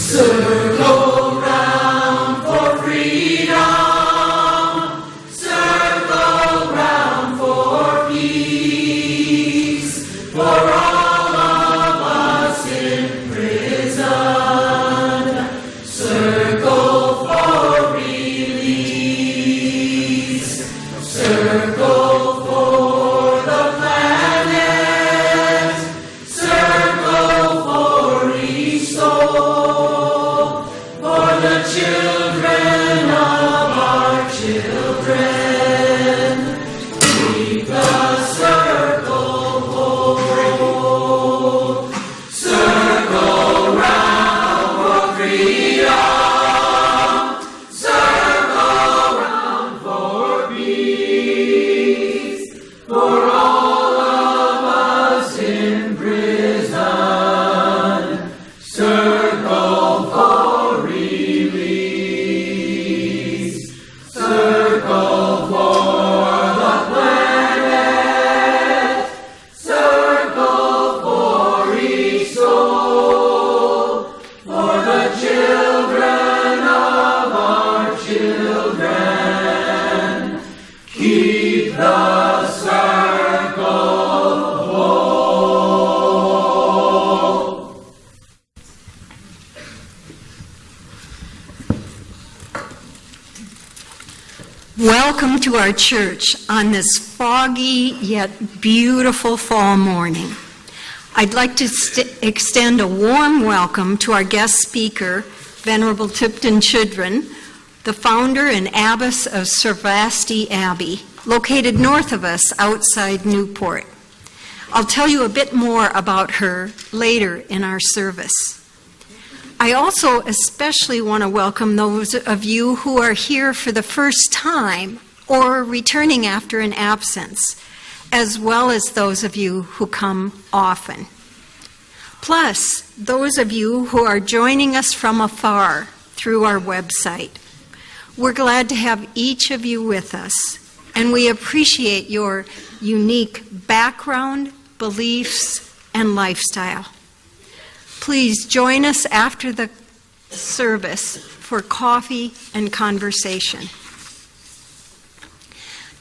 Circle round for freedom, circle round for peace, for all of us in prison. Circle for release, circle for the planet, circle for restore, for the children of our children. Keep the circle whole. Circle round for freedom, circle round for peace, for all of us in prison. Circle for release, circle for the planet, circle for restore, for the children of our children. Keep the circle whole. Welcome to our church on this foggy yet beautiful fall morning. I'd like to extend a warm welcome to our guest speaker, Venerable Thubten Chodron, the founder and abbess of Sarvasti Abbey, located north of us outside Newport. I'll tell you a bit more about her later in our service. I also especially want to welcome those of you who are here for the first time or returning after an absence, as well as those of you who come often. Plus, those of you who are joining us from afar through our website. We're glad to have each of you with us, and we appreciate your unique background, beliefs, and lifestyle. Please join us after the service for coffee and conversation.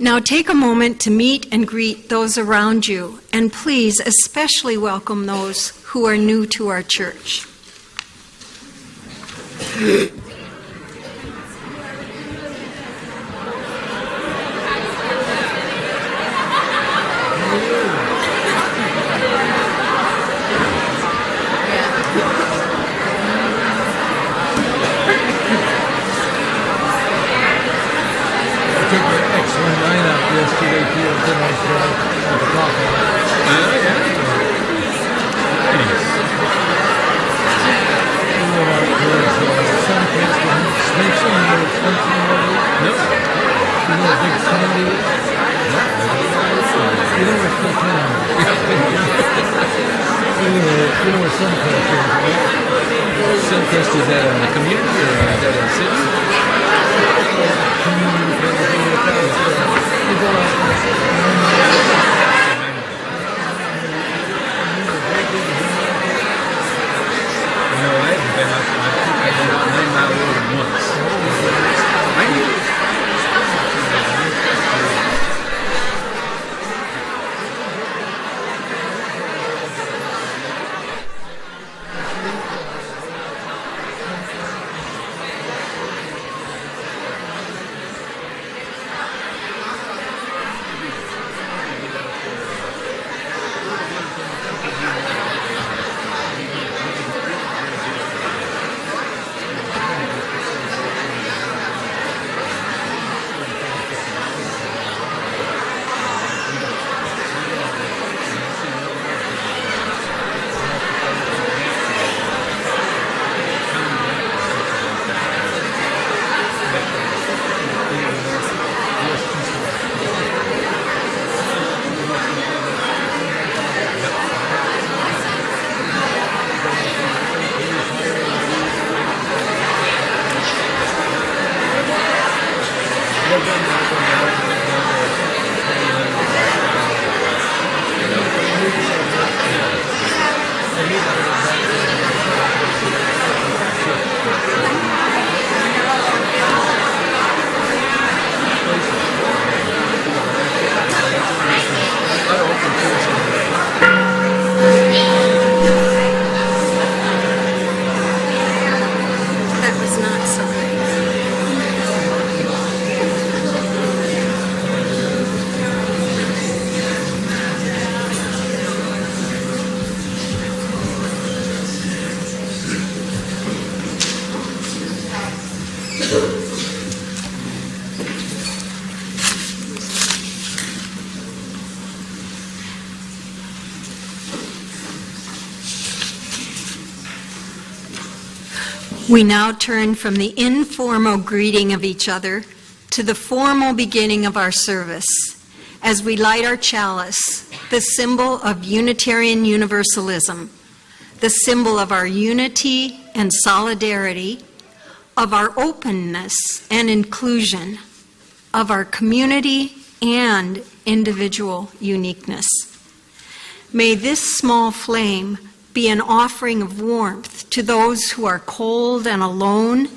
Now take a moment to meet and greet those around you, and please especially welcome those who are new to our church. Yesterday, here at the coffee. Suncrest, is that a community or is that a city? No, I haven't been out there. I think I've been out there once. We now turn from the informal greeting of each other to the formal beginning of our service as we light our chalice, the symbol of Unitarian Universalism, the symbol of our unity and solidarity, of our openness and inclusion, of our community and individual uniqueness. May this small flame be an offering of warmth to those who are cold and alone,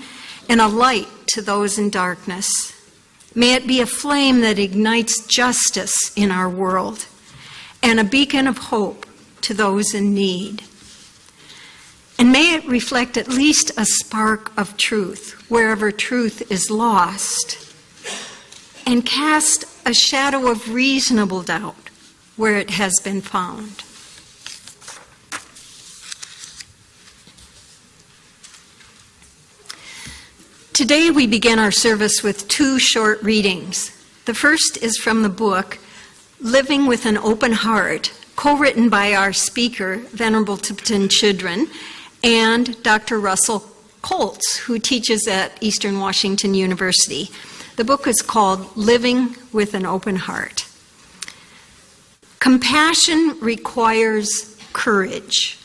and a light to those in darkness. May it be a flame that ignites justice in our world, and a beacon of hope to those in need. And may it reflect at least a spark of truth wherever truth is lost, and cast a shadow of reasonable doubt where it has been found. Today we begin our service with two short readings. The first is from the book Living with an Open Heart, co-written by our speaker, Venerable Thubten Chodron, and Dr. Russell Colts, who teaches at Eastern Washington University. The book is called Living with an Open Heart. Compassion requires courage.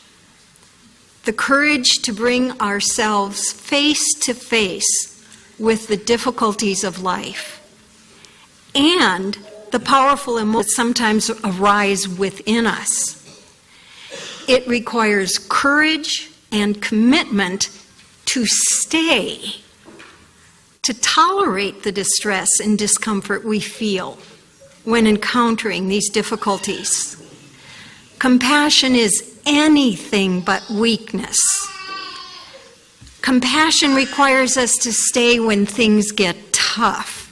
The courage to bring ourselves face to face with the difficulties of life, and the powerful emotions that sometimes arise within us. It requires courage and commitment to stay, to tolerate the distress and discomfort we feel when encountering these difficulties. Compassion is anything but weakness. Compassion requires us to stay when things get tough,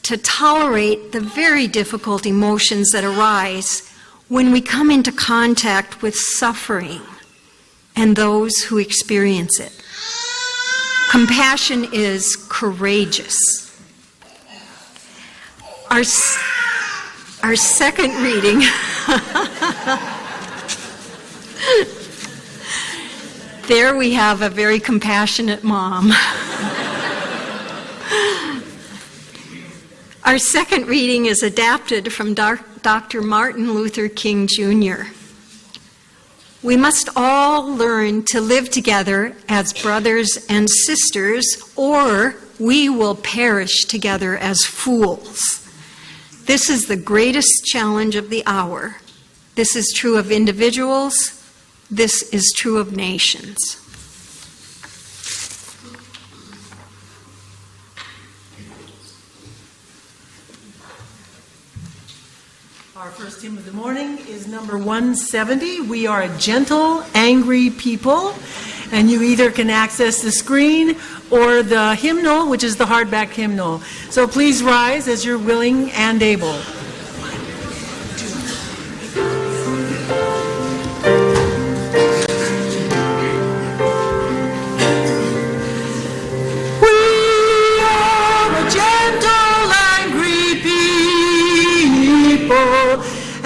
to tolerate the very difficult emotions that arise when we come into contact with suffering and those who experience it. Compassion is courageous. Our second reading there we have a very compassionate mom. Our second reading is adapted from Dr. Martin Luther King Jr. We must all learn to live together as brothers and sisters, or we will perish together as fools. This is the greatest challenge of the hour. This is true of individuals. This is true of nations. Our first hymn of the morning is number 170. We are a gentle, angry people. And you either can access the screen or the hymnal, which is the hardback hymnal. So please rise as you're willing and able.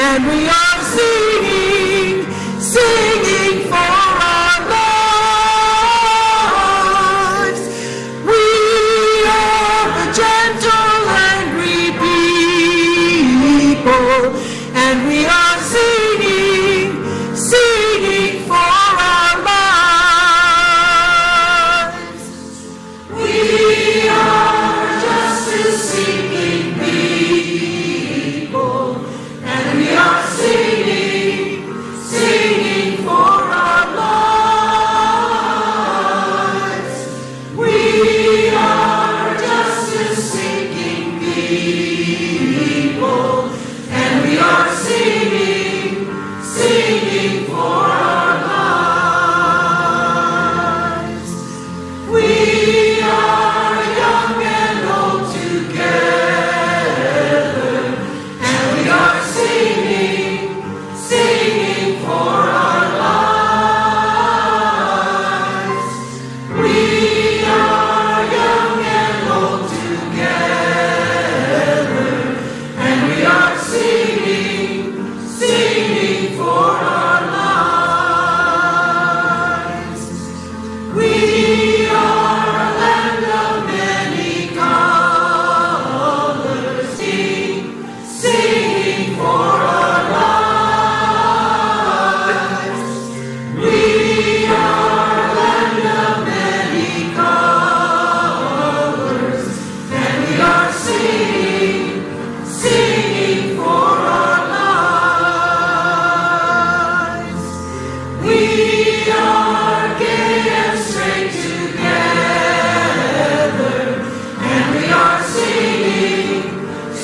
And we are singing, singing for our lives. We are a gentle, angry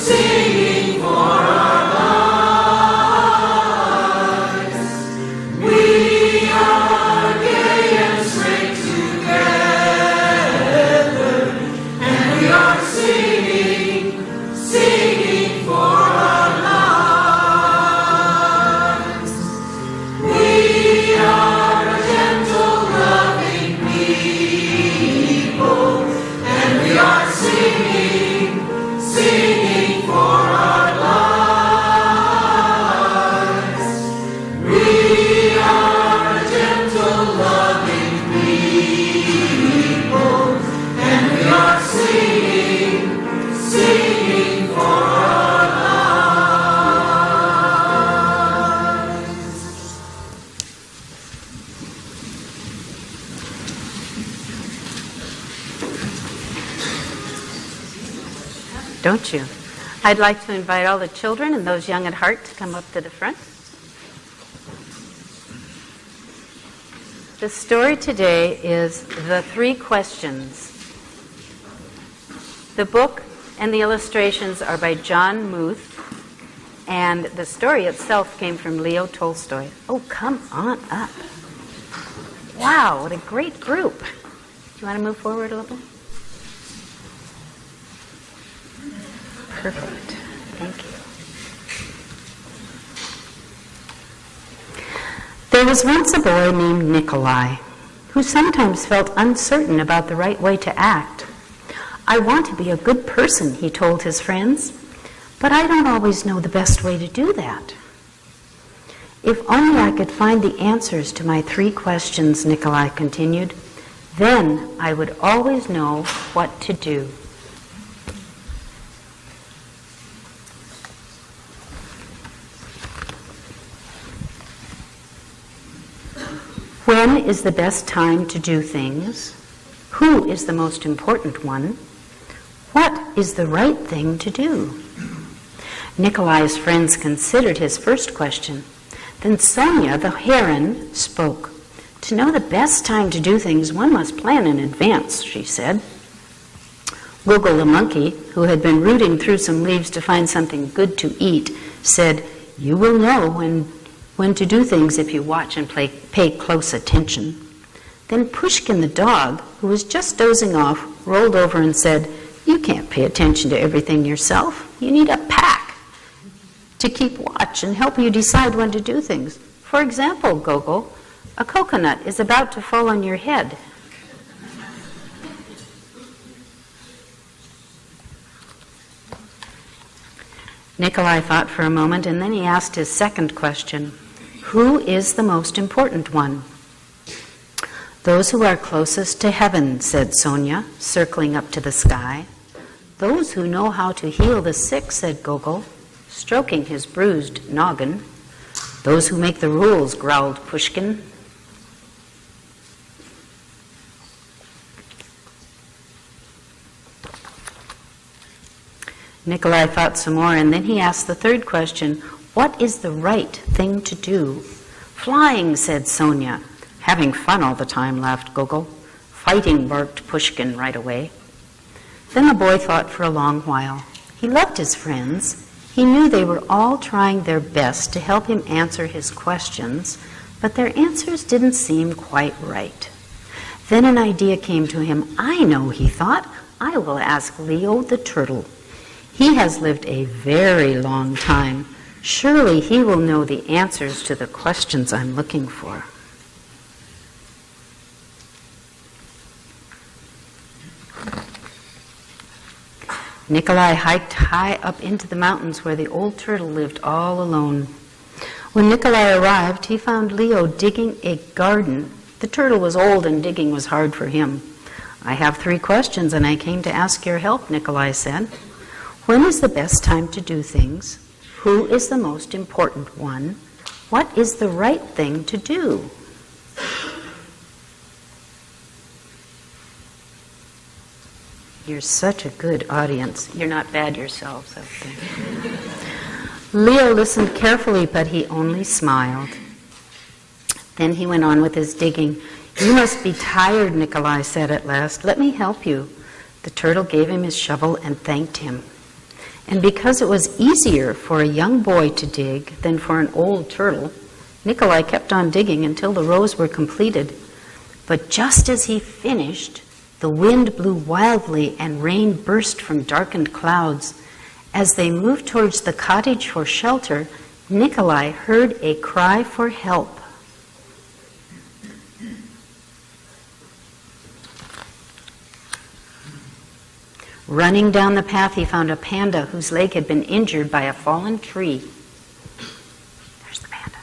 singing for our lives. We are gay and straight together, and we are singing, singing for our lives. We are a gentle, loving people, and we are singing, singing for our lives. We are a gentle, loving people, and we are singing, singing for our lives. Don't you? I'd like to invite all the children and those young at heart to come up to the front. The story today is The Three Questions. The book and the illustrations are by John Muth, and the story itself came from Leo Tolstoy. Oh, come on up. Wow, what a great group. Do you want to move forward a little bit? Perfect. Thank you. There was once a boy named Nikolai who sometimes felt uncertain about the right way to act. I want to be a good person, he told his friends, but I don't always know the best way to do that. If only I could find the answers to my 3 questions, Nikolai continued, then I would always know what to do. When is the best time to do things? Who is the most important one? What is the right thing to do? Nikolai's friends considered his first question. Then Sonia, the heron, spoke. To know the best time to do things, one must plan in advance, she said. Gogol the monkey, who had been rooting through some leaves to find something good to eat, said, you will know when to do things if you watch and pay close attention. Then Pushkin the dog, who was just dozing off, rolled over and said, you can't pay attention to everything yourself. You need a pack to keep watch and help you decide when to do things. For example, Gogol, a coconut is about to fall on your head. Nikolai thought for a moment, and then he asked his second question. Who is the most important one? Those who are closest to heaven, said Sonia, circling up to the sky. Those who know how to heal the sick, said Gogol, stroking his bruised noggin. Those who make the rules, growled Pushkin. Nikolai thought some more, and then he asked the third question, what is the right thing to do? Flying, said Sonia. Having fun all the time, laughed Gogol. Fighting, barked Pushkin right away. Then the boy thought for a long while. He loved his friends. He knew they were all trying their best to help him answer his questions, but their answers didn't seem quite right. Then an idea came to him. I know, he thought. I will ask Leo the turtle. He has lived a very long time. Surely he will know the answers to the questions I'm looking for. Nikolai hiked high up into the mountains where the old turtle lived all alone. When Nikolai arrived, he found Leo digging a garden. The turtle was old and digging was hard for him. I have 3 questions and I came to ask your help, Nikolai said. When is the best time to do things? Who is the most important one? What is the right thing to do? You're such a good audience. You're not bad yourselves up there. Leo listened carefully, but he only smiled. Then he went on with his digging. You must be tired, Nikolai said at last. Let me help you. The turtle gave him his shovel and thanked him. And because it was easier for a young boy to dig than for an old turtle, Nikolai kept on digging until the rows were completed. But just as he finished, the wind blew wildly and rain burst from darkened clouds. As they moved towards the cottage for shelter, Nikolai heard a cry for help. Running down the path, he found a panda whose leg had been injured by a fallen tree. There's the panda.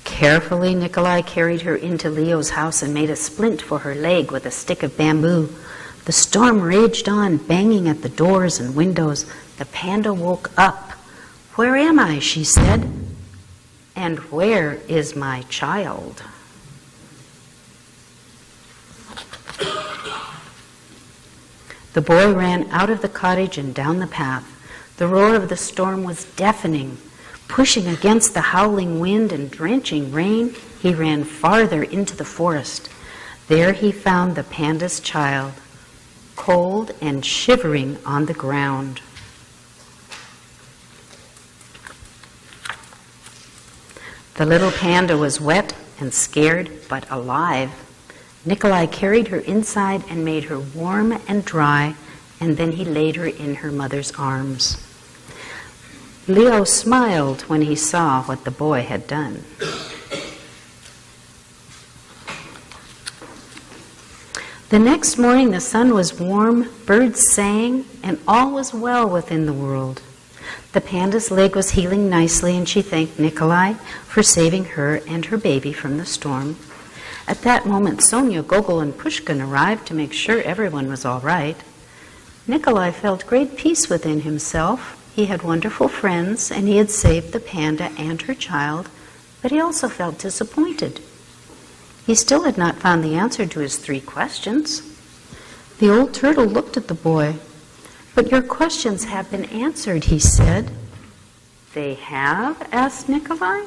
Carefully, Nikolai carried her into Leo's house and made a splint for her leg with a stick of bamboo. The storm raged on, banging at the doors and windows. The panda woke up. "Where am I?" she said. "And where is my child?" The boy ran out of the cottage and down the path. The roar of the storm was deafening. Pushing against the howling wind and drenching rain, he ran farther into the forest. There he found the panda's child, cold and shivering on the ground. The little panda was wet and scared, but alive. Nikolai carried her inside and made her warm and dry, and then he laid her in her mother's arms. Leo smiled when he saw what the boy had done. The next morning the sun was warm, birds sang, and all was well within the world. The panda's leg was healing nicely, and she thanked Nikolai for saving her and her baby from the storm. At that moment, Sonia, Gogol, and Pushkin arrived to make sure everyone was all right. Nikolai felt great peace within himself. He had wonderful friends, and he had saved the panda and her child, but he also felt disappointed. He still had not found the answer to his 3 questions. The old turtle looked at the boy. "But your questions have been answered," he said. "They have?" asked Nikolai.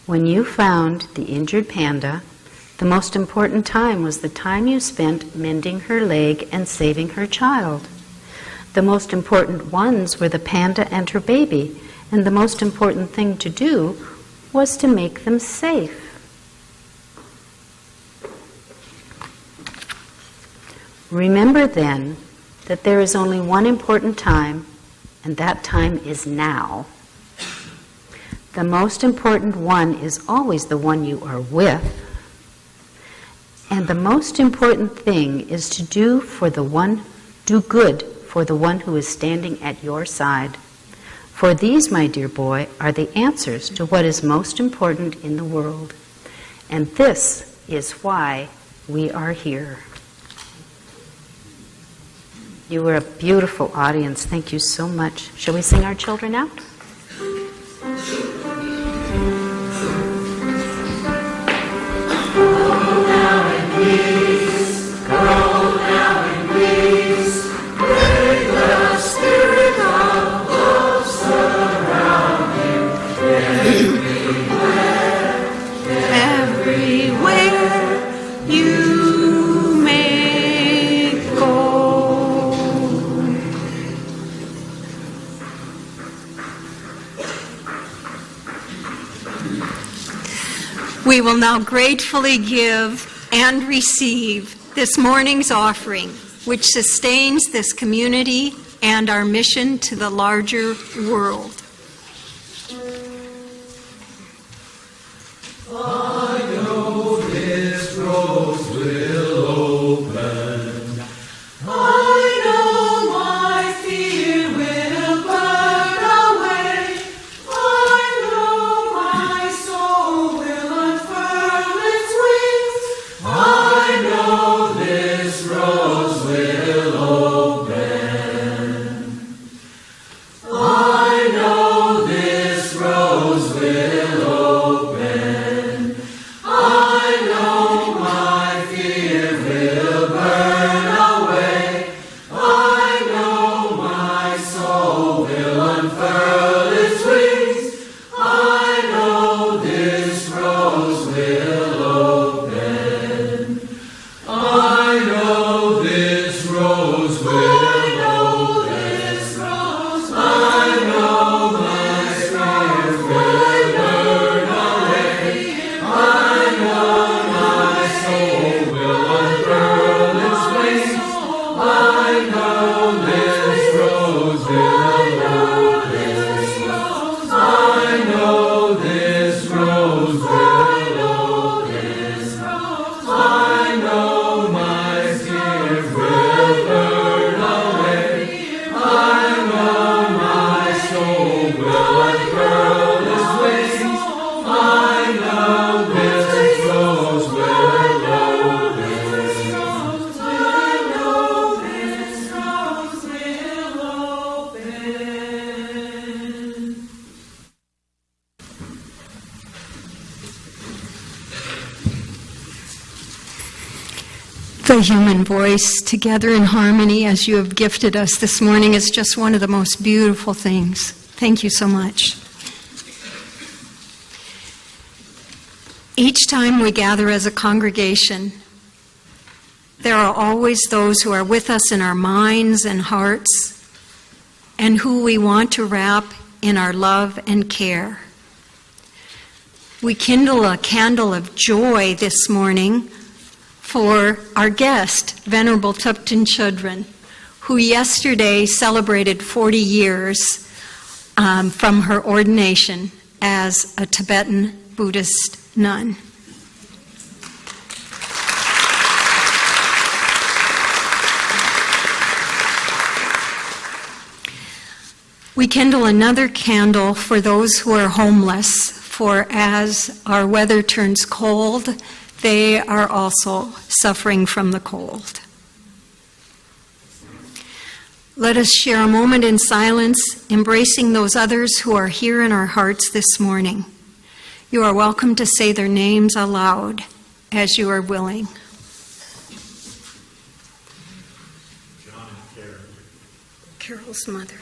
When you found the injured panda, the most important time was the time you spent mending her leg and saving her child. The most important ones were the panda and her baby, and the most important thing to do was to make them safe. Remember then that there is only one important time, and that time is now. The most important one is always the one you are with. And the most important thing is to do good for the one who is standing at your side. For these, my dear boy, are the answers to what is most important in the world. And this is why we are here. You were a beautiful audience. Thank you so much. Shall we sing our children out? We will now gratefully give and receive this morning's offering, which sustains this community and our mission to the larger world. I know this rose will open. I know my fear will burn away. I know my soul will unfurl its wings. I know this rose will open. I know this rose will open. The human voice together in harmony as you have gifted us this morning is just one of the most beautiful things. Thank you so much. Each time we gather as a congregation, there are always those who are with us in our minds and hearts and who we want to wrap in our love and care. We kindle a candle of joy this morning for our guest, Venerable Thubten Chodron, who yesterday celebrated 40 years from her ordination as a Tibetan Buddhist nun. We kindle another candle for those who are homeless, for as our weather turns cold, they are also suffering from the cold. Let us share a moment in silence, embracing those others who are here in our hearts this morning. You are welcome to say their names aloud as you are willing. John and Carol. Carol's mother.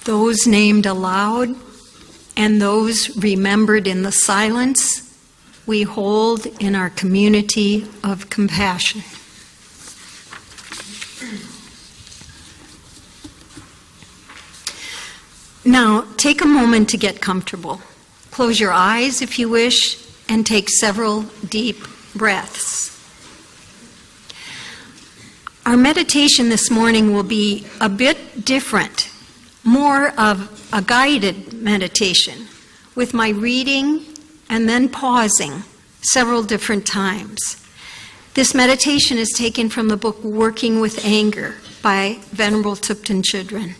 Those named aloud and those remembered in the silence we hold in our community of compassion. Now, take a moment to get comfortable. Close your eyes if you wish, and take several deep breaths. Our meditation this morning will be a bit different, more of a guided meditation, with my reading and then pausing several different times. This meditation is taken from the book Working with Anger by Venerable Thubten Chodron.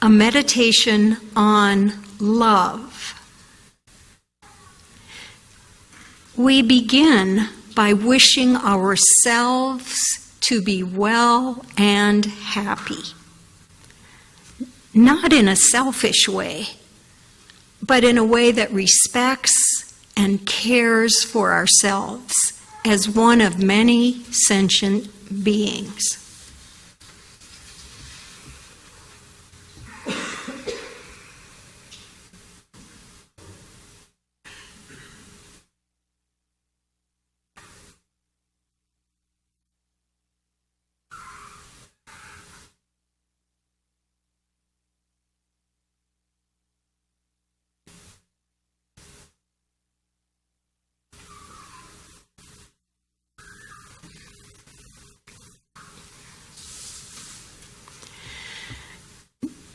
A meditation on love. We begin by wishing ourselves to be well and happy. Not in a selfish way, but in a way that respects and cares for ourselves as one of many sentient beings.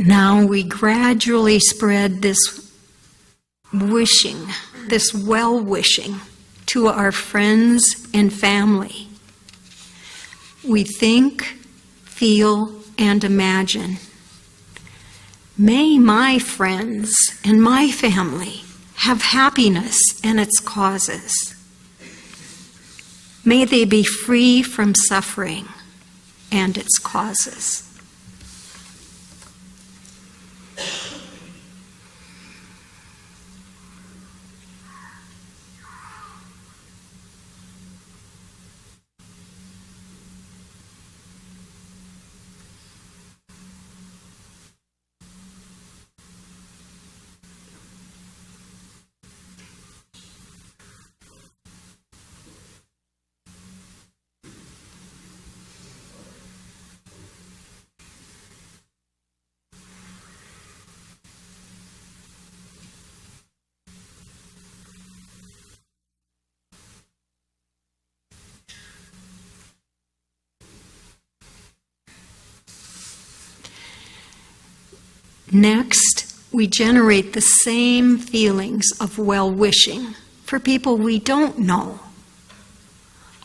Now we gradually spread this wishing, this well-wishing, to our friends and family. We think, feel, and imagine. May my friends and my family have happiness and its causes. May they be free from suffering and its causes. Next, we generate the same feelings of well-wishing for people we don't know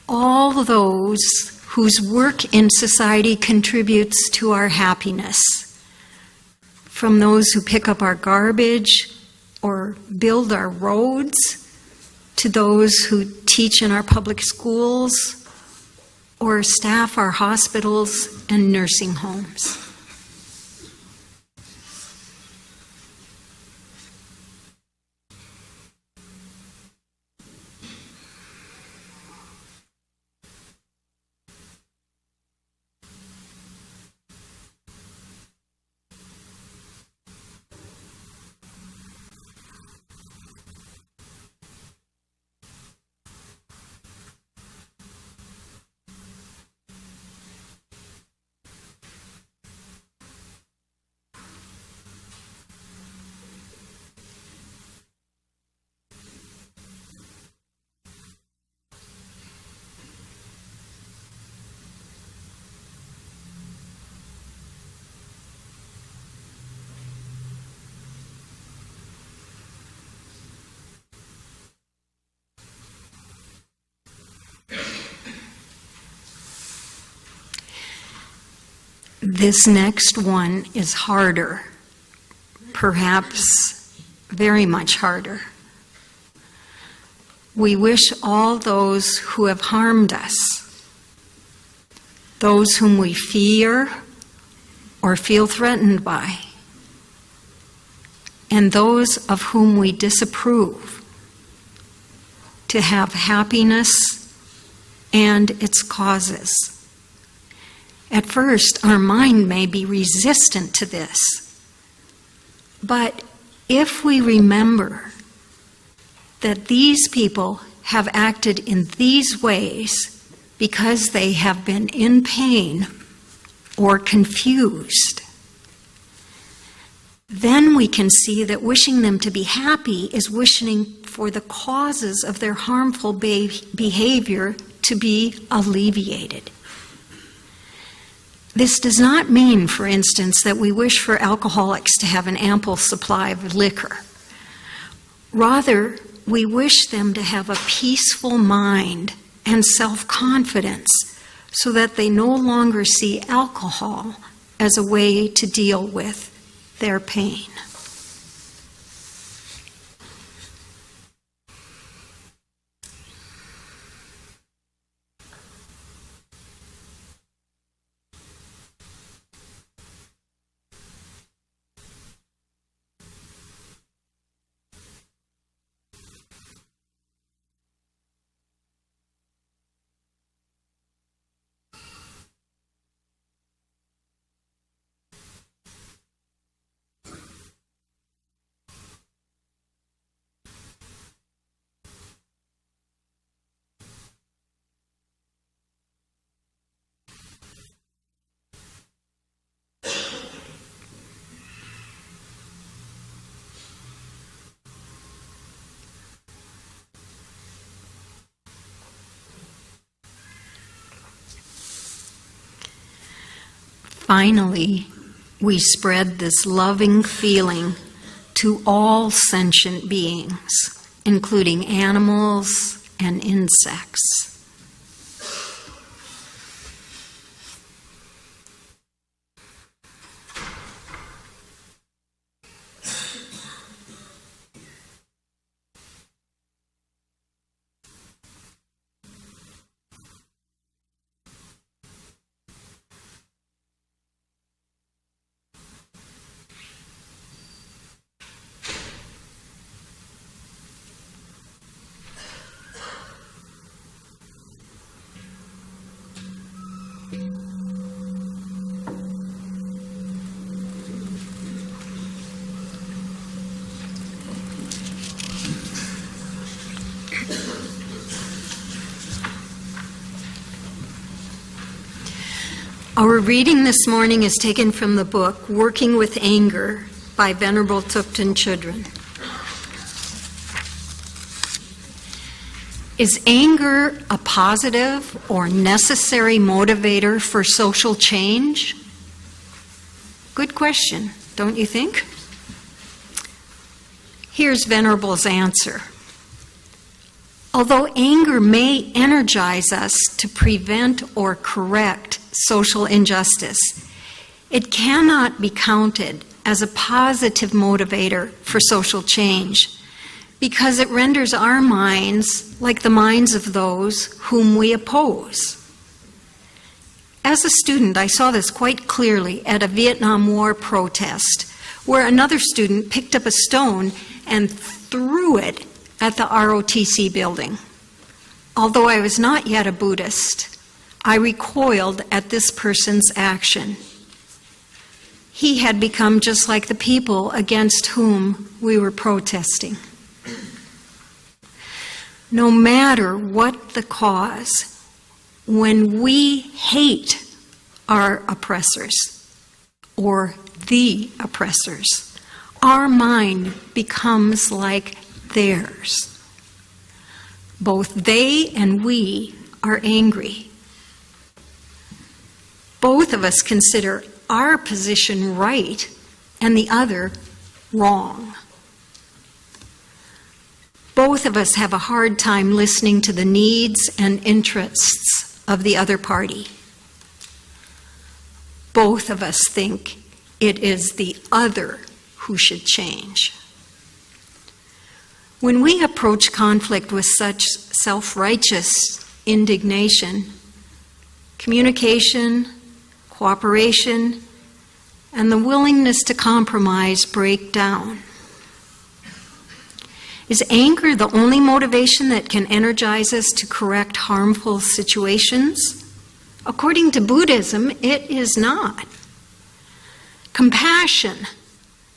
all those whose work in society contributes to our happiness, from those who pick up our garbage or build our roads, to those who teach in our public schools or staff our hospitals and nursing homes. This next one is harder, perhaps very much harder. We wish all those who have harmed us, those whom we fear or feel threatened by, and those of whom we disapprove, to have happiness and its causes. At first, our mind may be resistant to this, but if we remember that these people have acted in these ways because they have been in pain or confused, then we can see that wishing them to be happy is wishing for the causes of their harmful behavior to be alleviated. This does not mean, for instance, that we wish for alcoholics to have an ample supply of liquor. Rather, we wish them to have a peaceful mind and self-confidence so that they no longer see alcohol as a way to deal with their pain. Finally, we spread this loving feeling to all sentient beings, including animals and insects. Our reading this morning is taken from the book Working with Anger by Venerable Thubten Chodron. Is anger a positive or necessary motivator for social change? Good question, don't you think? Here's Venerable's answer. Although anger may energize us to prevent or correct social injustice, it cannot be counted as a positive motivator for social change because it renders our minds like the minds of those whom we oppose. As a student, I saw this quite clearly at a Vietnam War protest where another student picked up a stone and threw it at the ROTC building. Although I was not yet a Buddhist, I recoiled at this person's action. He had become just like the people against whom we were protesting. No matter what the cause, when we hate our oppressors or the oppressors, our mind becomes like theirs. Both they and we are angry. Both of us consider our position right and the other wrong. Both of us have a hard time listening to the needs and interests of the other party. Both of us think it is the other who should change. When we approach conflict with such self-righteous indignation, communication, cooperation, and the willingness to compromise break down. Is anger the only motivation that can energize us to correct harmful situations? According to Buddhism, it is not. Compassion,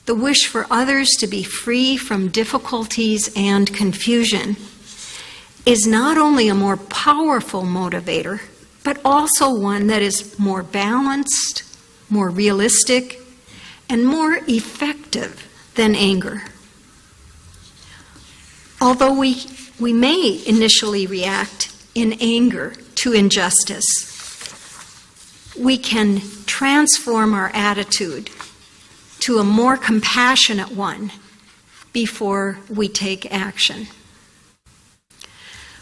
the wish for others to be free from difficulties and confusion, is not only a more powerful motivator, but also one that is more balanced, more realistic, and more effective than anger. Although we may initially react in anger to injustice, we can transform our attitude to a more compassionate one before we take action.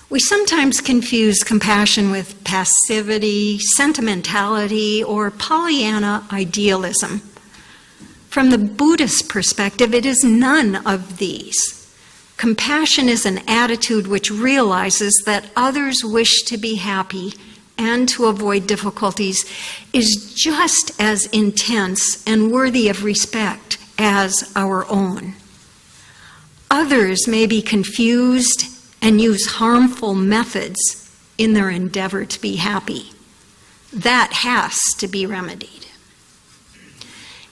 We sometimes confuse compassion with passivity, sentimentality, or Pollyanna idealism. From the Buddhist perspective, it is none of these. Compassion is an attitude which realizes that others wish to be happy and to avoid difficulties is just as intense and worthy of respect as our own. Others may be confused and use harmful methods in their endeavor to be happy. That has to be remedied.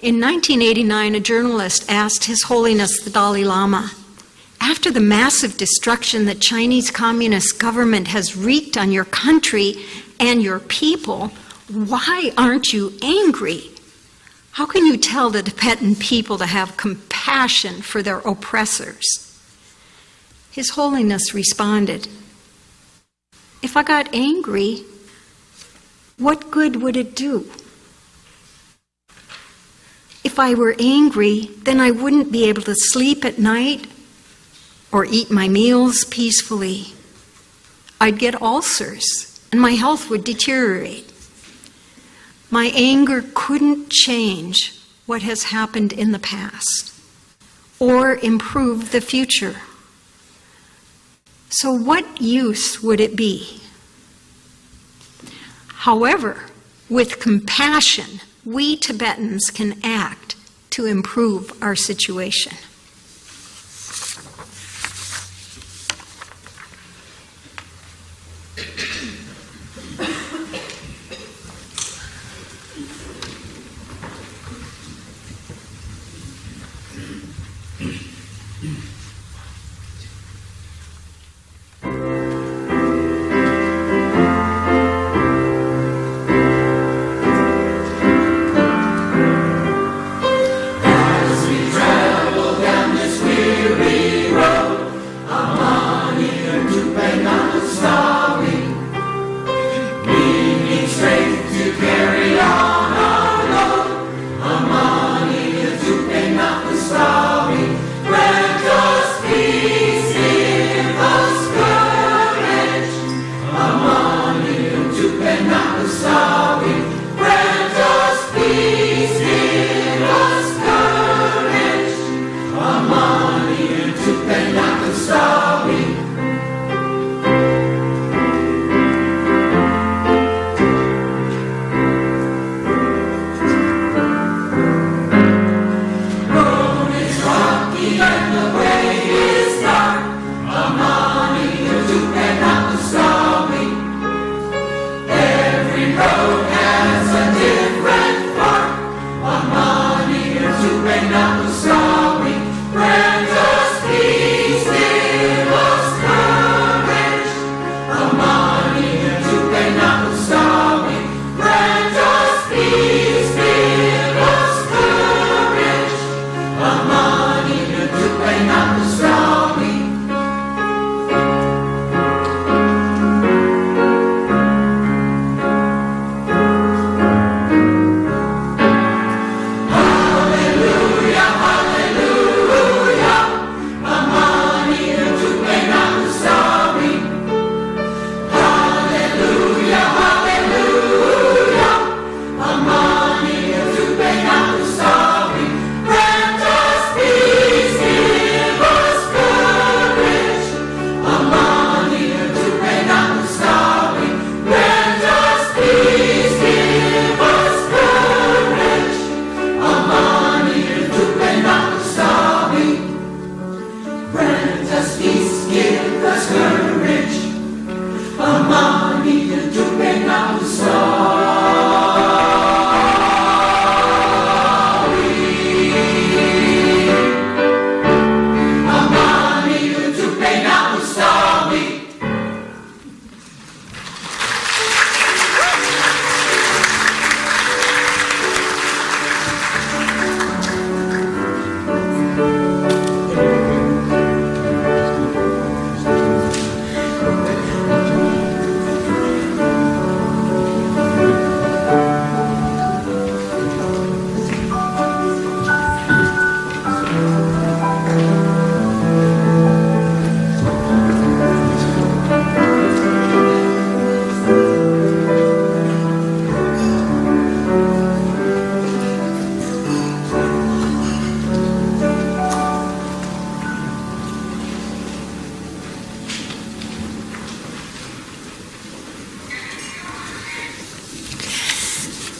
In 1989, a journalist asked His Holiness the Dalai Lama, after the massive destruction the Chinese Communist government has wreaked on your country and your people, why aren't you angry? How can you tell the Tibetan people to have compassion for their oppressors? His Holiness responded, if I got angry, what good would it do? If I were angry, then I wouldn't be able to sleep at night or eat my meals peacefully. I'd get ulcers and my health would deteriorate. My anger couldn't change what has happened in the past or improve the future. So what use would it be? However, with compassion, we Tibetans can act to improve our situation. As we travel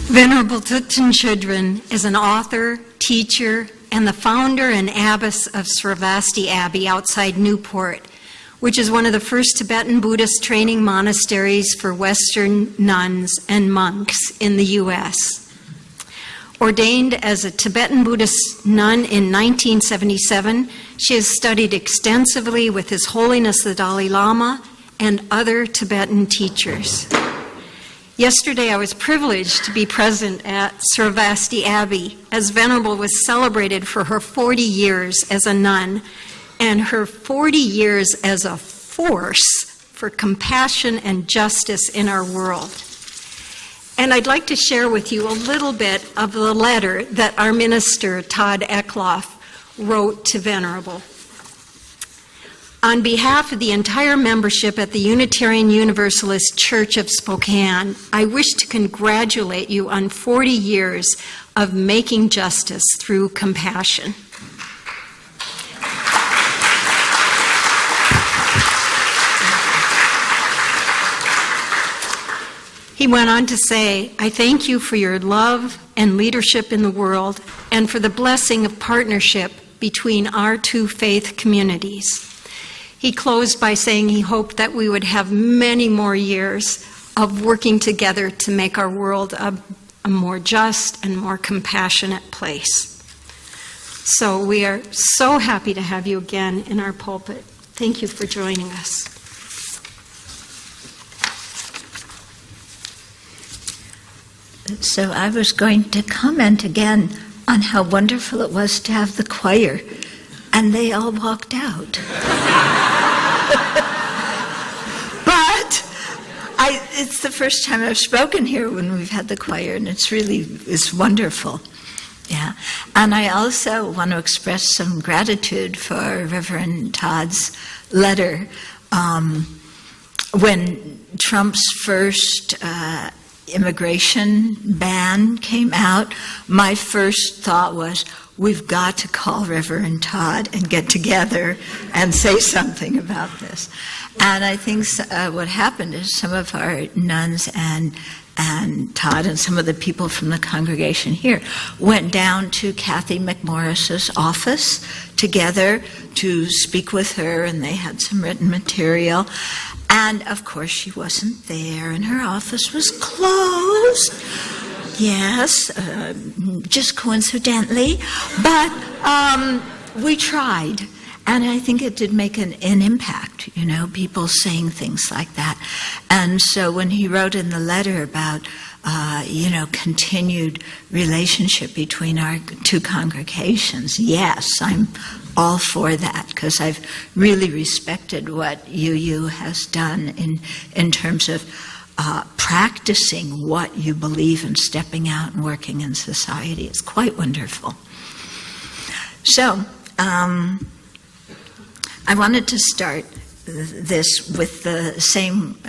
Venerable Thubten Chodron is an author, teacher, and the founder and abbess of Sravasti Abbey outside Newport, which is one of the first Tibetan Buddhist training monasteries for Western nuns and monks in the U.S. Ordained as a Tibetan Buddhist nun in 1977, she has studied extensively with His Holiness the Dalai Lama and other Tibetan teachers. Yesterday, I was privileged to be present at Sravasti Abbey as Venerable was celebrated for her 40 years as a nun and her 40 years as a force for compassion and justice in our world. And I'd like to share with you a little bit of the letter that our minister, Todd Eckloff, wrote to Venerable. On behalf of the entire membership at the Unitarian Universalist Church of Spokane, I wish to congratulate you on 40 years of making justice through compassion. He went on to say, I thank you for your love and leadership in the world and for the blessing of partnership between our two faith communities. He closed by saying he hoped that we would have many more years of working together to make our world a more just and more compassionate place. So we are so happy to have you again in our pulpit. Thank you for joining us. So I was going to comment again on how wonderful it was to have the choir, and they all walked out. But it's the first time I've spoken here when we've had the choir, and it's wonderful. Yeah. And I also want to express some gratitude for Reverend Todd's letter. When Trump's first immigration ban came out, my first thought was, we've got to call Reverend Todd and get together and say something about this. And I think what happened is some of our nuns and Todd and some of the people from the congregation here went down to Kathy McMorris's office together to speak with her, and they had some written material. And of course she wasn't there, and her office was closed. Yes, just coincidentally, but we tried, and I think it did make an impact, people saying things like that. And so when he wrote in the letter about, continued relationship between our two congregations, yes, I'm all for that, because I've really respected what UU has done in terms of practicing what you believe and stepping out and working in society. It's quite wonderful. So, I wanted to start this with the same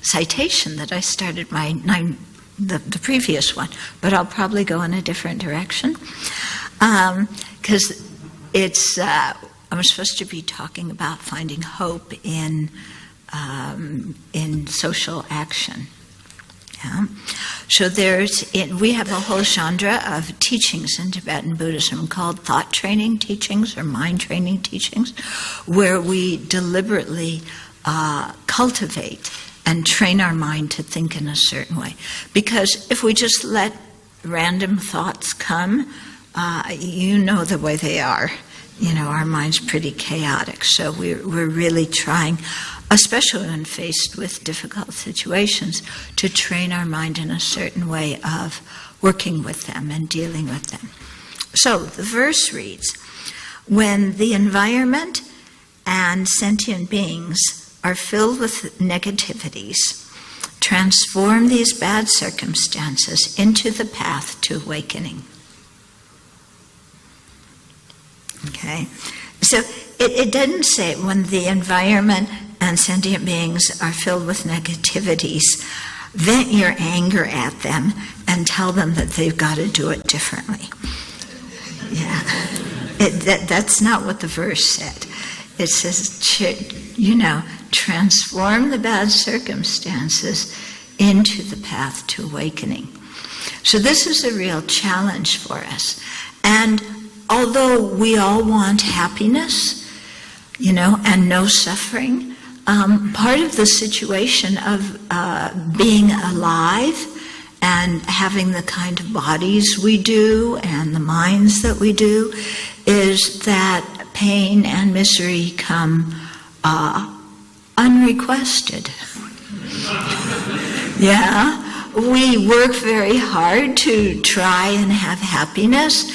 citation that I started the previous one, but I'll probably go in a different direction, because I'm supposed to be talking about finding hope in social action. Yeah. So we have a whole genre of teachings in Tibetan Buddhism called thought training teachings or mind training teachings, where we deliberately cultivate and train our mind to think in a certain way. Because if we just let random thoughts come, the way they are. Our mind's pretty chaotic. So we're really trying, especially when faced with difficult situations, to train our mind in a certain way of working with them and dealing with them. So the verse reads, when the environment and sentient beings are filled with negativities, transform these bad circumstances into the path to awakening. Okay, so it doesn't say when the environment and sentient beings are filled with negativities, vent your anger at them and tell them that they've got to do it differently. Yeah, that's not what the verse said. It says, transform the bad circumstances into the path to awakening. So this is a real challenge for us. And although we all want happiness, and no suffering, part of the situation of being alive and having the kind of bodies we do and the minds that we do is that pain and misery come unrequested. We work very hard to try and have happiness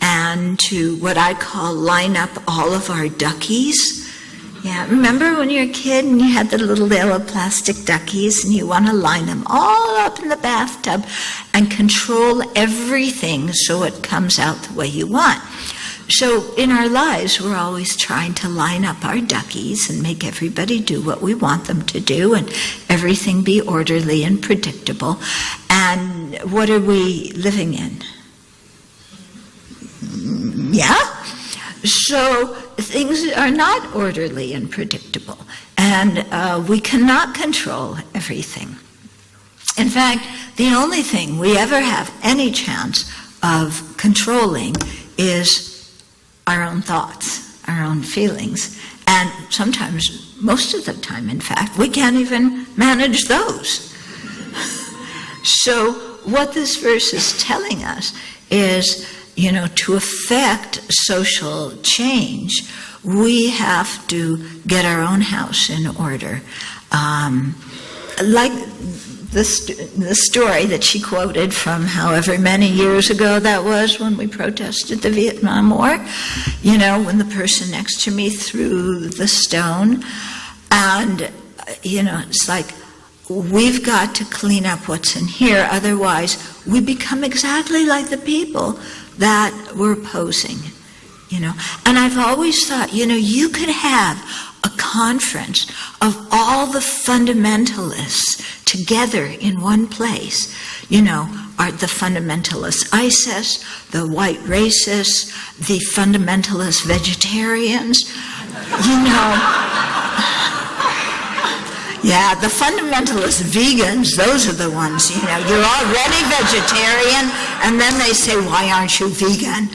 and to what I call line up all of our duckies. Remember when you were a kid and you had the little yellow plastic duckies and you want to line them all up in the bathtub and control everything so it comes out the way you want. So in our lives, we're always trying to line up our duckies and make everybody do what we want them to do and everything be orderly and predictable. And what are we living in? So things are not orderly and predictable, and we cannot control everything. In fact, the only thing we ever have any chance of controlling is our own thoughts, our own feelings, and sometimes, most of the time, in fact, we can't even manage those. So what this verse is telling us is, to affect social change, we have to get our own house in order. Like the story that she quoted from however many years ago that was when we protested the Vietnam War, when the person next to me threw the stone, and, it's like, we've got to clean up what's in here, otherwise we become exactly like the people that we're opposing, And I've always thought, you could have a conference of all the fundamentalists together in one place. Are the fundamentalist ISIS, the white racists, the fundamentalist vegetarians, the fundamentalist vegans, those are the ones, you're already vegetarian, and then they say, why aren't you vegan?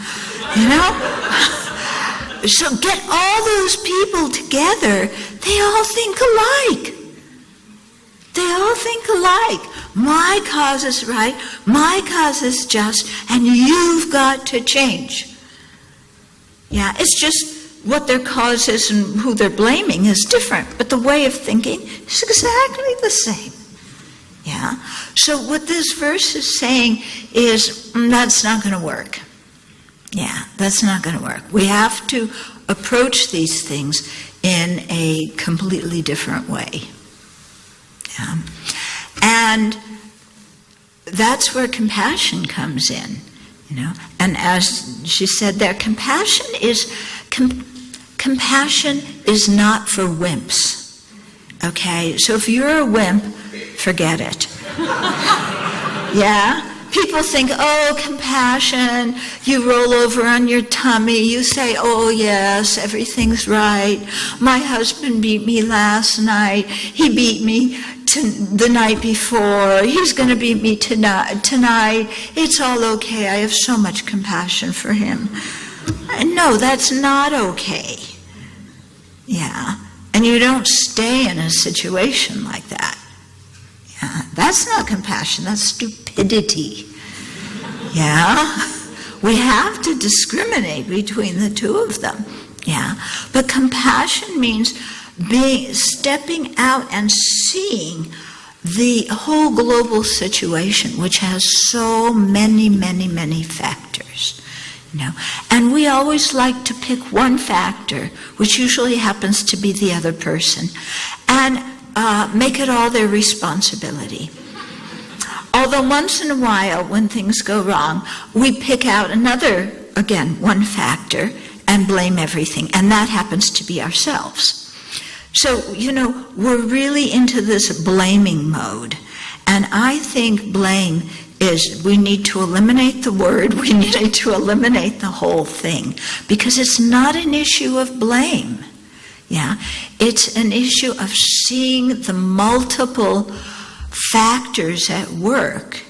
So get all those people together, they all think alike. They all think alike. My cause is right, my cause is just, and you've got to change. It's just what their cause is and who they're blaming is different, but the way of thinking is exactly the same. So what this verse is saying is, that's not going to work. That's not going to work. We have to approach these things in a completely different way. And that's where compassion comes in, And as she said there, compassion is not for wimps. Okay? So if you're a wimp, forget it. People think, oh, compassion, you roll over on your tummy, you say, oh, yes, everything's right. My husband beat me last night. He beat me the night before. He's going to beat me tonight. It's all okay. I have so much compassion for him. No, that's not okay. And you don't stay in a situation like that. That's not compassion, that's stupidity. We have to discriminate between the two of them. But compassion means stepping out and seeing the whole global situation, which has so many, many, many factors. And we always like to pick one factor, which usually happens to be the other person, and make it all their responsibility. Although once in a while, when things go wrong, we pick out another, again, one factor, and blame everything, and that happens to be ourselves. So, we're really into this blaming mode, and I think blame is we need to eliminate the word, we need to eliminate the whole thing, because it's not an issue of blame. It's an issue of seeing the multiple factors at work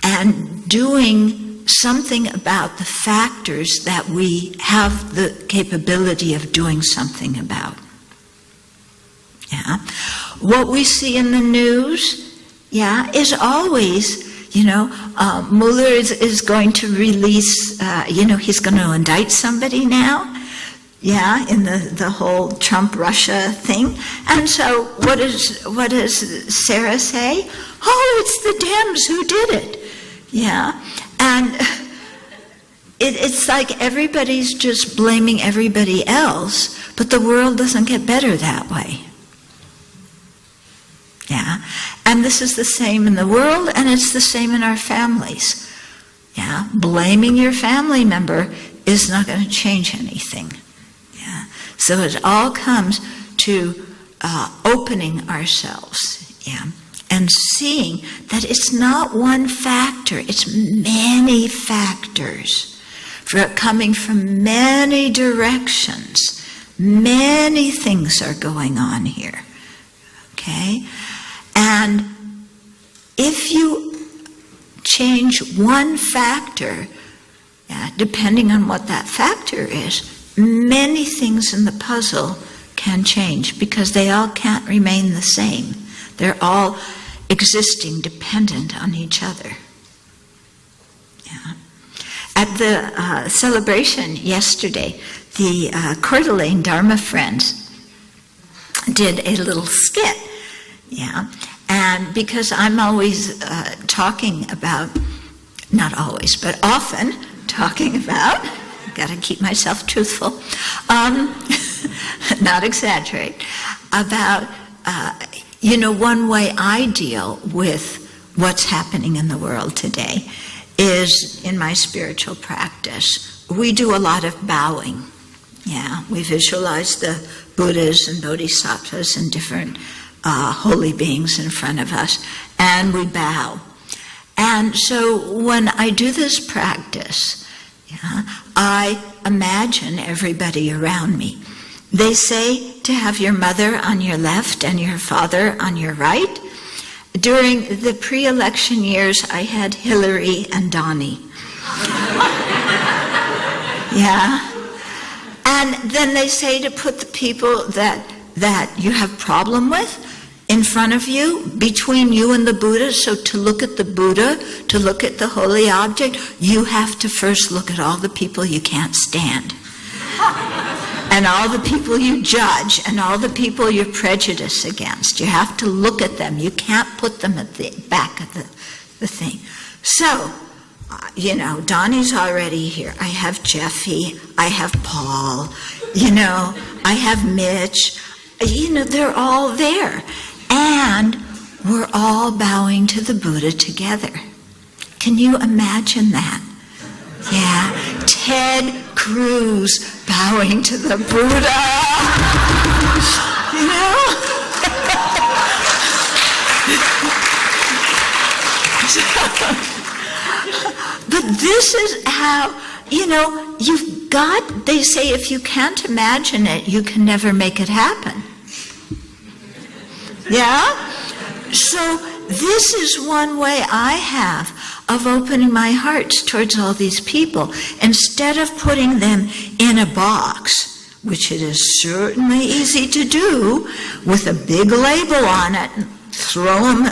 and doing something about the factors that we have the capability of doing something about. Yeah. What we see in the news, is always, Mueller is going to release, he's going to indict somebody now. Yeah, in the whole Trump-Russia thing. And so what does Sarah say? Oh, it's the Dems who did it. Yeah. And it's like everybody's just blaming everybody else, but the world doesn't get better that way. Yeah. And this is the same in the world, and it's the same in our families. Yeah. Blaming your family member is not going to change anything. Yeah. So it all comes to opening ourselves. Yeah. And seeing that it's not one factor, it's many factors coming from many directions. Many things are going on here. Okay? And if you change one factor, depending on what that factor is, many things in the puzzle can change because they all can't remain the same. They're all existing dependent on each other. Yeah. At the celebration yesterday, the Coeur d'Alene Dharma Friends did a little skit. Yeah. And because I'm always talking about, not always, but often talking about, got to keep myself truthful, not exaggerate, about one way I deal with what's happening in the world today is in my spiritual practice. We do a lot of bowing. Yeah, we visualize the Buddhas and Bodhisattvas and different holy beings in front of us, and we bow. And so when I do this practice, I imagine everybody around me. They say to have your mother on your left and your father on your right. During the pre-election years, I had Hillary and Donnie. Yeah. And then they say to put the people that you have problem with in front of you, between you and the Buddha. So to look at the Buddha, to look at the holy object, you have to first look at all the people you can't stand. And all the people you judge, and all the people you're prejudiced against. You have to look at them. You can't put them at the back of the thing. So, Donnie's already here. I have Jeffy. I have Paul. I have Mitch. They're all there. And we're all bowing to the Buddha together. Can you imagine that? Yeah. Ted Cruz bowing to the Buddha. But this is how, you've got, they say if you can't imagine it, you can never make it happen. Yeah? So this is one way I have of opening my heart towards all these people. Instead of putting them in a box, which it is certainly easy to do, with a big label on it, and throw them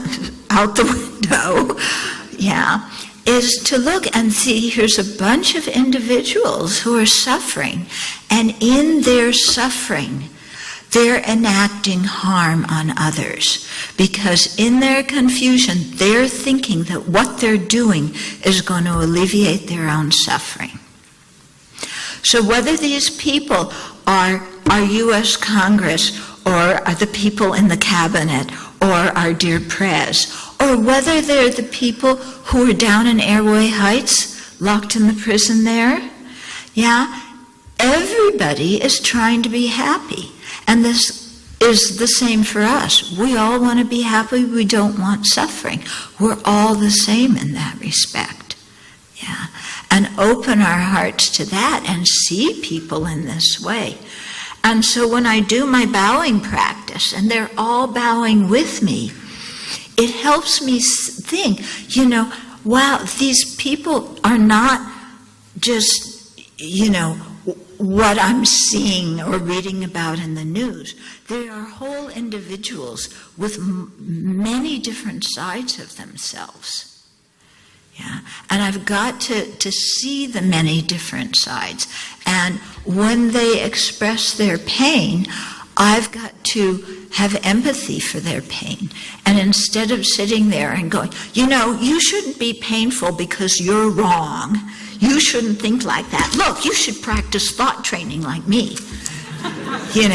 out the window, is to look and see here's a bunch of individuals who are suffering, and in their suffering, they're enacting harm on others because in their confusion, they're thinking that what they're doing is going to alleviate their own suffering. So whether these people are our U.S. Congress or are the people in the cabinet or our dear Prez, or whether they're the people who are down in Airway Heights, locked in the prison there, everybody is trying to be happy. And this is the same for us. We all want to be happy. We don't want suffering. We're all the same in that respect. Yeah. And open our hearts to that and see people in this way. And so when I do my bowing practice, and they're all bowing with me, it helps me think, wow, these people are not just, what I'm seeing or reading about in the news. They are whole individuals with many different sides of themselves. Yeah, and I've got to see the many different sides. And when they express their pain, I've got to have empathy for their pain. And instead of sitting there and going, you shouldn't be painful because you're wrong. You shouldn't think like that. Look, you should practice thought training like me. You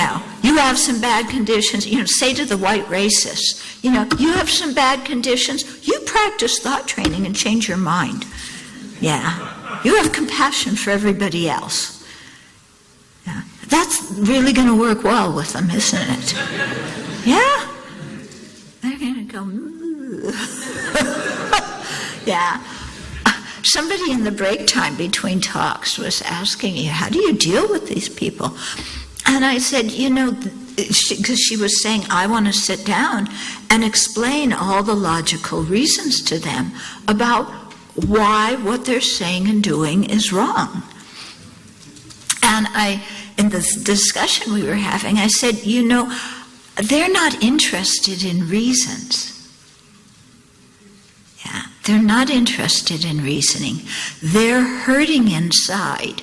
have some bad conditions. Say to the white racist, you have some bad conditions. You practice thought training and change your mind. Yeah. You have compassion for everybody else. Yeah. That's really going to work well with them, isn't it? Yeah. They're going to go, yeah. Somebody in the break time between talks was asking me, how do you deal with these people? And I said, because she was saying, I want to sit down and explain all the logical reasons to them about why what they're saying and doing is wrong. And in this discussion we were having, I said, they're not interested in reasons. Yeah, they're not interested in reasoning. They're hurting inside.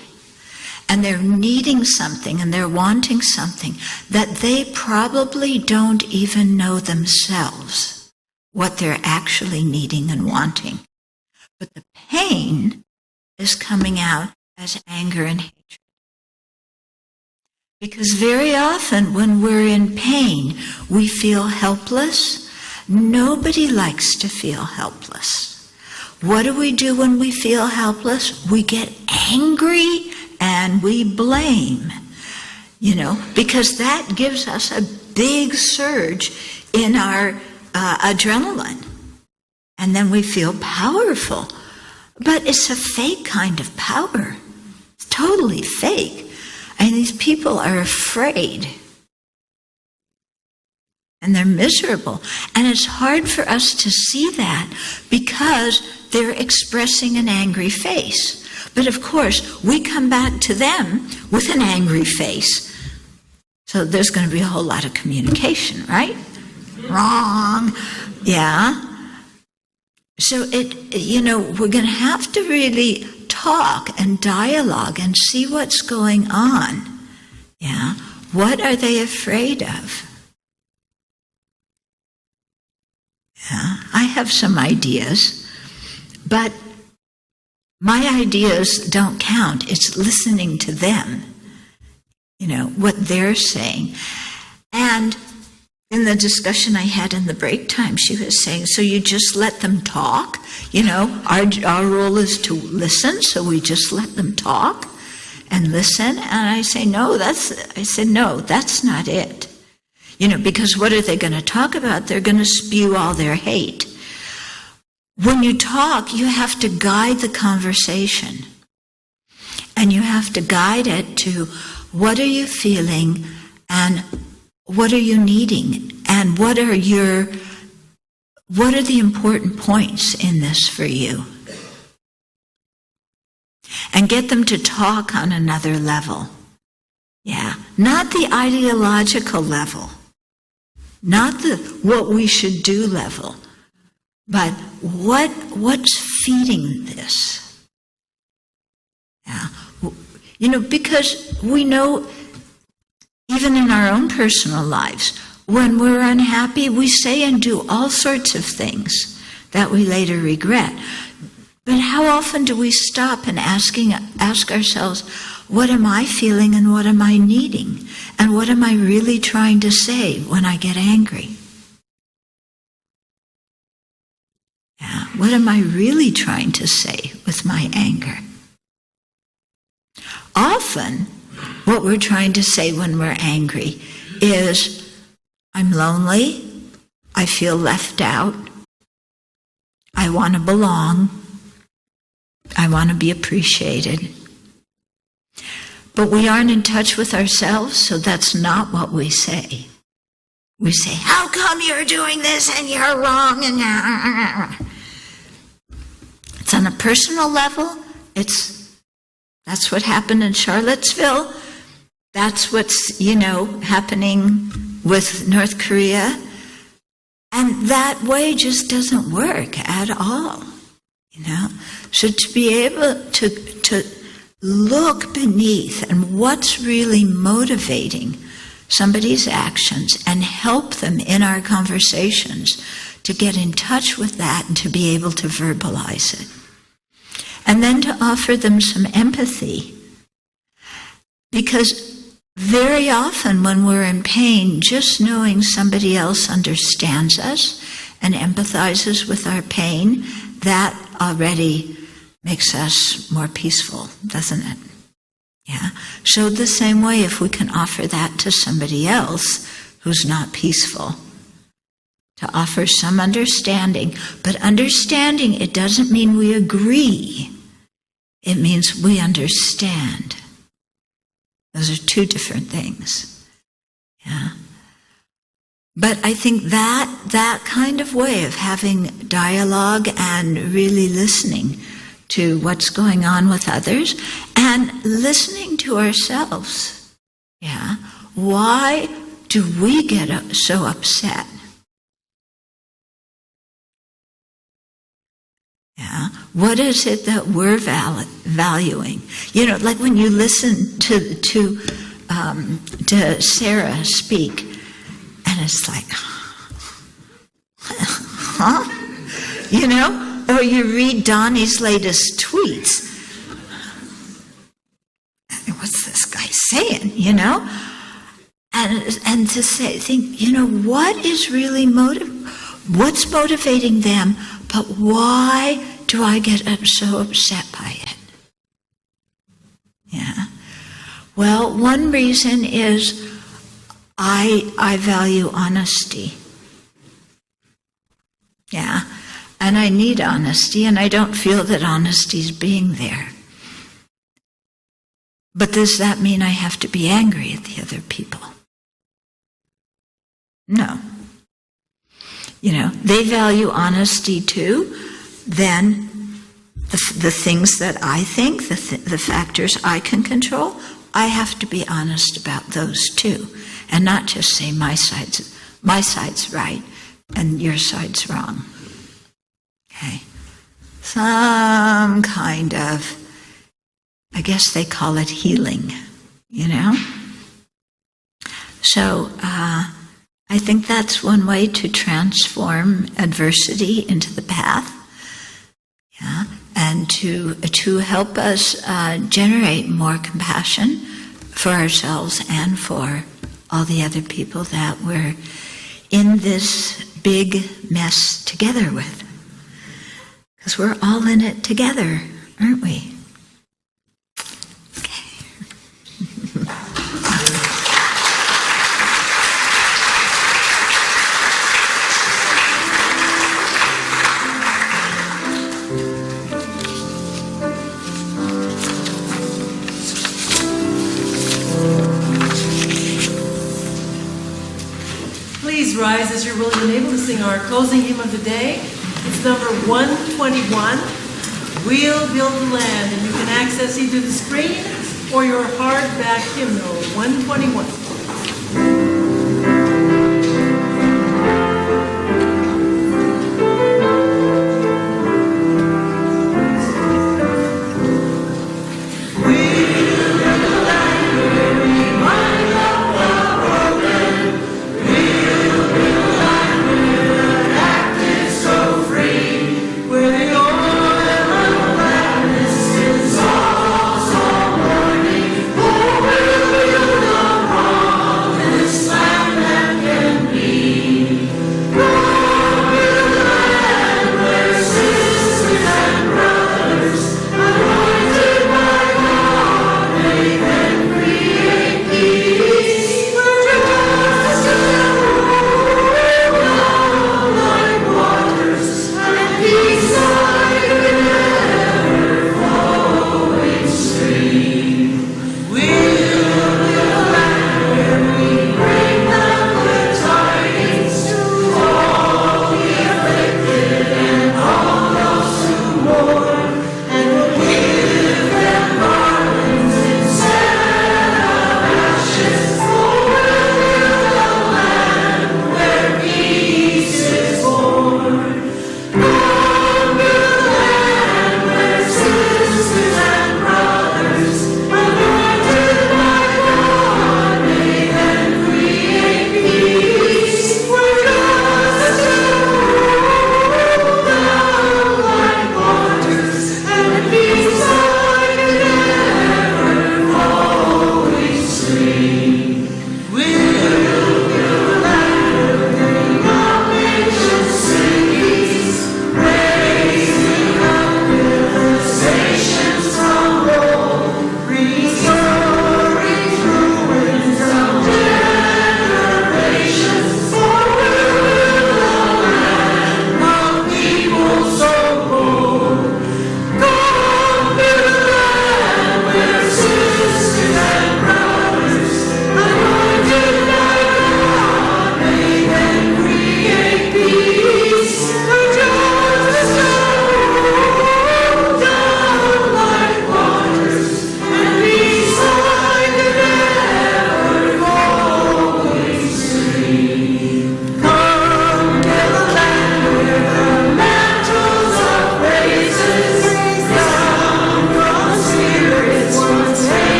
And they're needing something and they're wanting something that they probably don't even know themselves what they're actually needing and wanting. But the pain is coming out as anger and hatred. Because very often when we're in pain, we feel helpless. Nobody likes to feel helpless. What do we do when we feel helpless? We get angry and we blame, because that gives us a big surge in our adrenaline. And then we feel powerful. But it's a fake kind of power. It's totally fake. And these people are afraid. And they're miserable. And it's hard for us to see that because they're expressing an angry face. But of course, we come back to them with an angry face. So there's going to be a whole lot of communication, right? Wrong. Yeah. So we're going to have to really talk and dialogue and see what's going on. Yeah. What are they afraid of? Yeah. I have some ideas, but my ideas don't count. It's listening to them, what they're saying. And in the discussion I had in the break time, she was saying, so you just let them talk? Our role is to listen, so we just let them talk and listen. And I say, no, that's not it. Because what are they going to talk about? They're going to spew all their hate. When you talk, you have to guide the conversation. And you have to guide it to what are you feeling and what are you needing and what are the important points in this for you? And get them to talk on another level. Yeah, not the ideological level, not the what we should do level. But what's feeding this? Yeah. Because we know, even in our own personal lives, when we're unhappy, we say and do all sorts of things that we later regret. But how often do we stop and ask ourselves, what am I feeling and what am I needing? And what am I really trying to say when I get angry? Yeah, what am I really trying to say with my anger? Often, what we're trying to say when we're angry is, I'm lonely, I feel left out, I want to belong, I want to be appreciated. But we aren't in touch with ourselves, so that's not what we say. We say, how come you're doing this and you're wrong? It's on a personal level. That's what happened in Charlottesville. That's what's, happening with North Korea. And that way just doesn't work at all, So to be able to look beneath and what's really motivating somebody's actions and help them in our conversations to get in touch with that and to be able to verbalize it. And then to offer them some empathy. Because very often when we're in pain, just knowing somebody else understands us and empathizes with our pain, that already makes us more peaceful, doesn't it? Yeah. So the same way, if we can offer that to somebody else who's not peaceful, to offer some understanding. But understanding, it doesn't mean we agree. It means we understand. Those are two different things. Yeah. But I think that kind of way of having dialogue and really listening to what's going on with others and listening to ourselves. Yeah. Why do we get so upset? Yeah. What is it that we're valuing? Like when you listen to Sarah speak, and it's like, huh? Or you read Donnie's latest tweets. What's this guy saying? And to think, what is really what's motivating them? But why do I get so upset by it? Yeah. Well, one reason is I value honesty. Yeah. And I need honesty, and I don't feel that honesty is being there. But does that mean I have to be angry at the other people? No. They value honesty too. Then the things that I think, the factors I can control, I have to be honest about those too. And not just say my side's right and your side's wrong. Okay. Some kind of, I guess they call it healing, So, I think that's one way to transform adversity into the path, yeah, and to help us generate more compassion for ourselves and for all the other people that we're in this big mess together with. Because we're all in it together, aren't we? Okay. Please rise as you're willing and able to sing our closing hymn of the day. It's number 121, We'll Build the Land, and you can access either the screen or your hardback hymnal, 121. Wrong.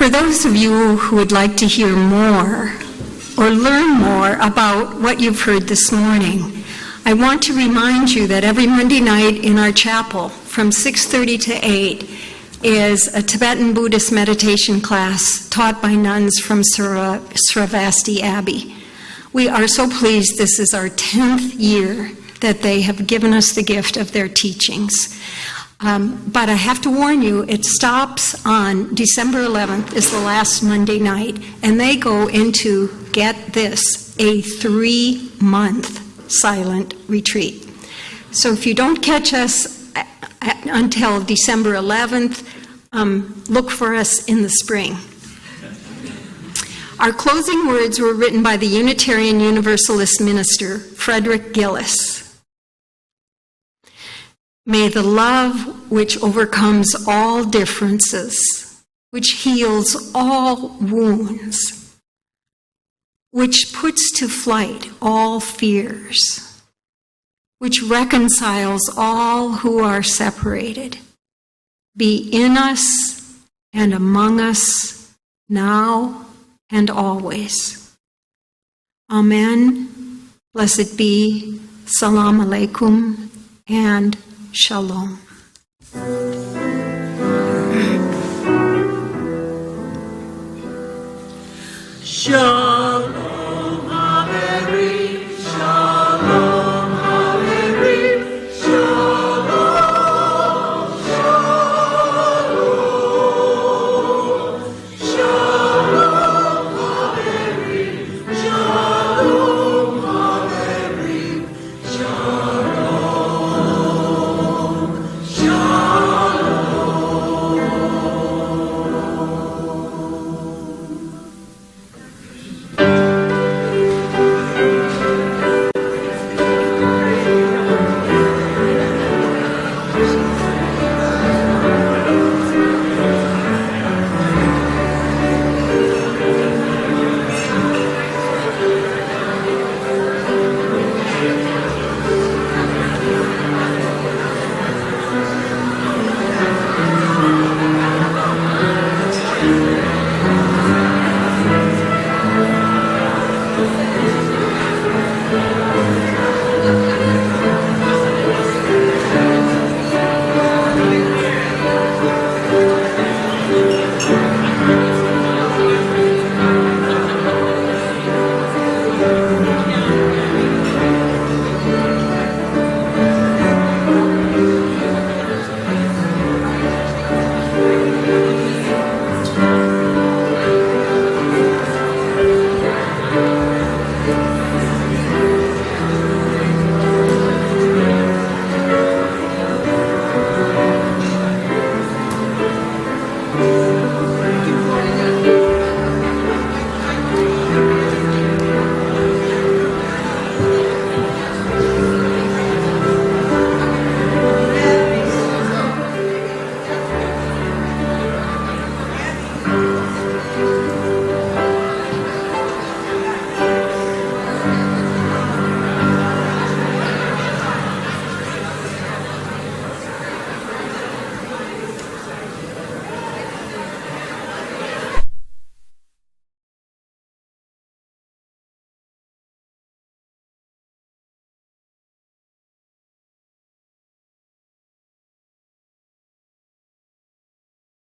For those of you who would like to hear more or learn more about what you've heard this morning, I want to remind you that every Monday night in our chapel from 6:30 to 8 is a Tibetan Buddhist meditation class taught by nuns from Sravasti Abbey. We are so pleased this is our 10th year that they have given us the gift of their teachings. But I have to warn you, it stops on December 11th is the last Monday night, and they go into, get this, a 3-month silent retreat. So if you don't catch us until December 11th, look for us in the spring. Our closing words were written by the Unitarian Universalist minister, Frederick Gillis. May the love which overcomes all differences, which heals all wounds, which puts to flight all fears, which reconciles all who are separated, be in us and among us now and always. Amen. Blessed be. Salam alaikum and Shalom. Shalom.